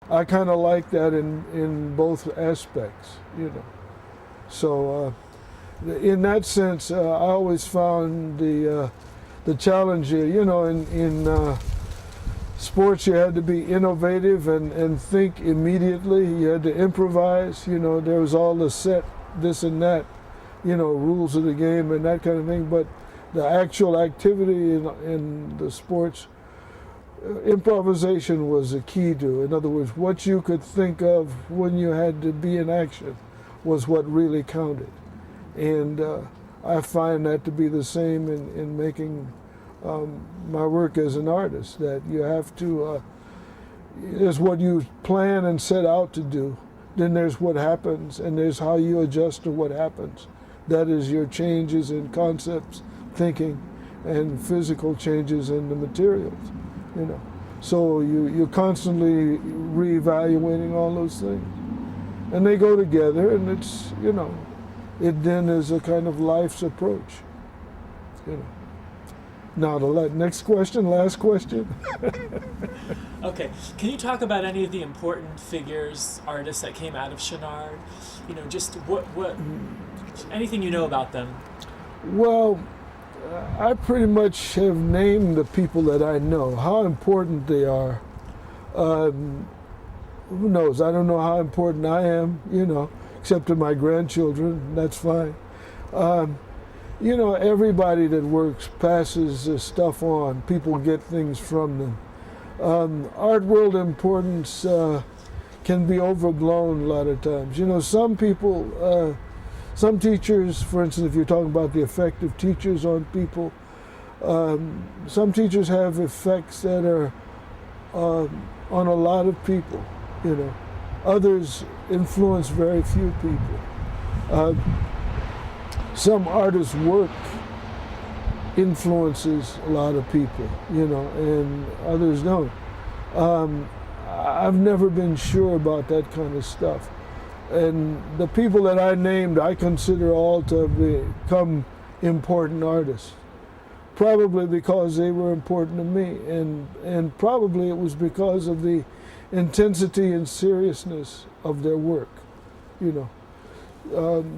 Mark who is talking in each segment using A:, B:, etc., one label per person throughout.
A: I kind of like that in both aspects, you know. So in that sense, I always found the challenge here, you know, in sports you had to be innovative and think immediately. You had to improvise, you know, there was all the set this and that, you know, rules of the game and that kind of thing. But the actual activity in the sports, improvisation was a key to. In other words, what you could think of when you had to be in action was what really counted. And I find that to be the same in making my work as an artist, that you have to, there's what you plan and set out to do, then there's what happens, and there's how you adjust to what happens. That is your changes in concepts, thinking, and physical changes in the materials, you know. So you're constantly reevaluating all those things. And they go together, and it's, you know, it then is a kind of life's approach, you know. Now the next question, last question.
B: Okay, can you talk about any of the important figures, artists that came out of Chenard? You know, just what anything you know about them.
A: Well, I pretty much have named the people that I know. How important they are, who knows? I don't know how important I am, you know, except to my grandchildren. That's fine. You know, everybody that works passes stuff on. People get things from them. Art world importance can be overblown a lot of times. You know, some people, some teachers, for instance, if you're talking about the effect of teachers on people, some teachers have effects that are on a lot of people, you know. Others influence very few people. Some artists' work influences a lot of people, you know, and others don't. I've never been sure about that kind of stuff. And the people that I named, I consider all to become important artists. Probably because they were important to me, and probably it was because of the intensity and seriousness of their work, you know.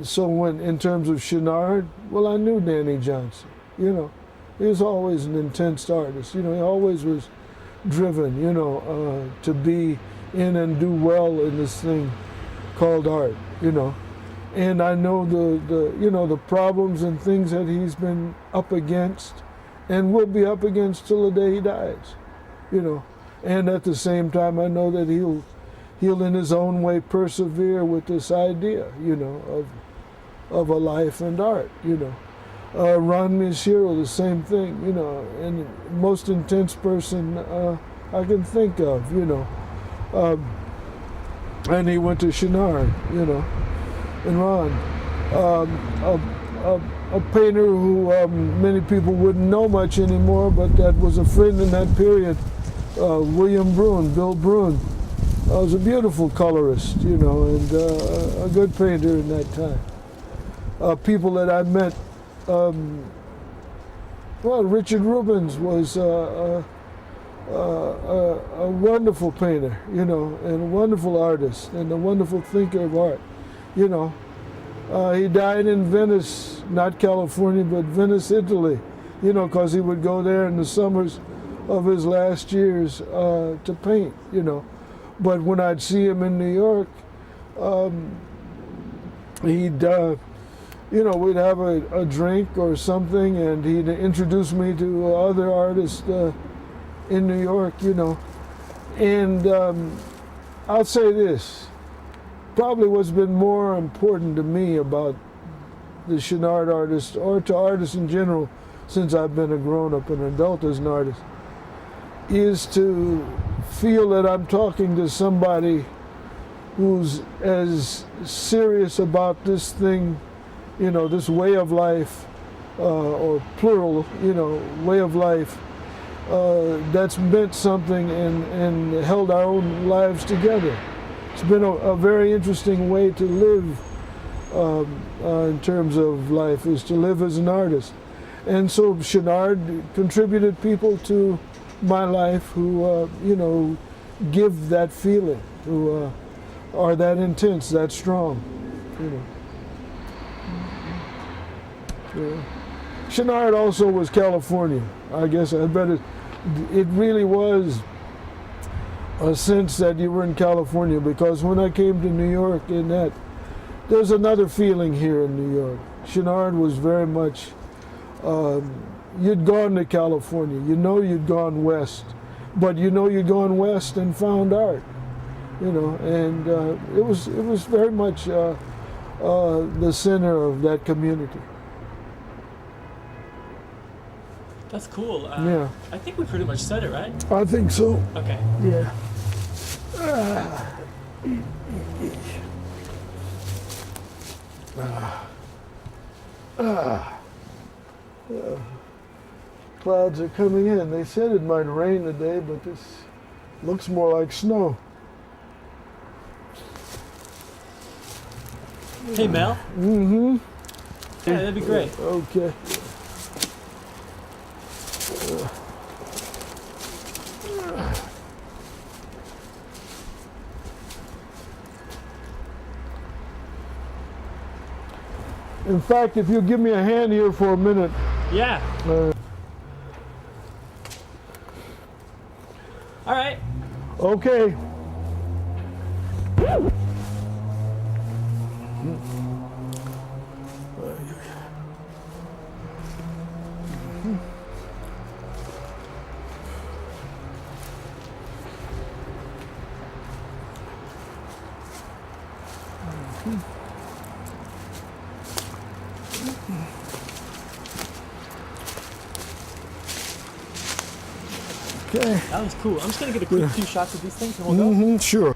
A: So when, in terms of Chenard, well, I knew Danny Johnson, you know. He was always an intense artist, you know. He always was driven, you know, to be in and do well in this thing called art, you know. And I know the you know, the problems and things that he's been up against and will be up against till the day he dies, you know. And at the same time, I know that he'll in his own way persevere with this idea, you know, of a life and art, you know. Ron Mishiro, the same thing, you know, and most intense person I can think of, you know. And he went to Chenard, you know, and Ron. A painter who many people wouldn't know much anymore, but that was a friend in that period, William Bruin, Bill Bruin. Was a beautiful colorist, you know, and a good painter in that time. People that I met, well, Richard Rubens was a wonderful painter, you know, and a wonderful artist and a wonderful thinker of art, you know. He died in Venice, not California, but Venice, Italy, you know, because he would go there in the summers of his last years to paint, you know. But when I'd see him in New York, he'd, you know, we'd have a drink or something, and he'd introduce me to other artists in New York, you know. And I'll say this, probably what's been more important to me about the Chenard artist, or to artists in general, since I've been a grown-up and adult as an artist, is to feel that I'm talking to somebody who's as serious about this thing, you know, this way of life, or plural, you know, way of life, that's meant something and held our own lives together. It's been a very interesting way to live in terms of life, is to live as an artist. And so Chenard contributed people to my life who, you know, give that feeling. who are that intense, that strong, you know. Yeah. Chenard also was California. I guess I bet it really was a sense that you were in California, because when I came to New York, there's another feeling here in New York. Chenard was very much, you'd gone to California, you know you'd gone west, but you know you'd gone west and found art, you know, and it was very much the center of that community.
B: That's cool.
A: Yeah.
B: I think we pretty much said it, right?
A: I think so.
B: Okay.
A: Yeah. Clouds are coming in. They said it might rain today, but this looks more like snow.
B: Hey, Mel?
A: Mm-hmm.
B: Yeah, that'd be great.
A: Okay. In fact, if you'll give me a hand here for a minute.
B: Yeah. All right.
A: Okay. Okay.
B: That was cool. I'm just going to get a quick few shots of these things and we'll go.
A: Mm-hmm, sure.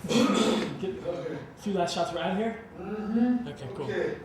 B: Get a few last shots. We're out of here? Okay, cool.
C: Okay.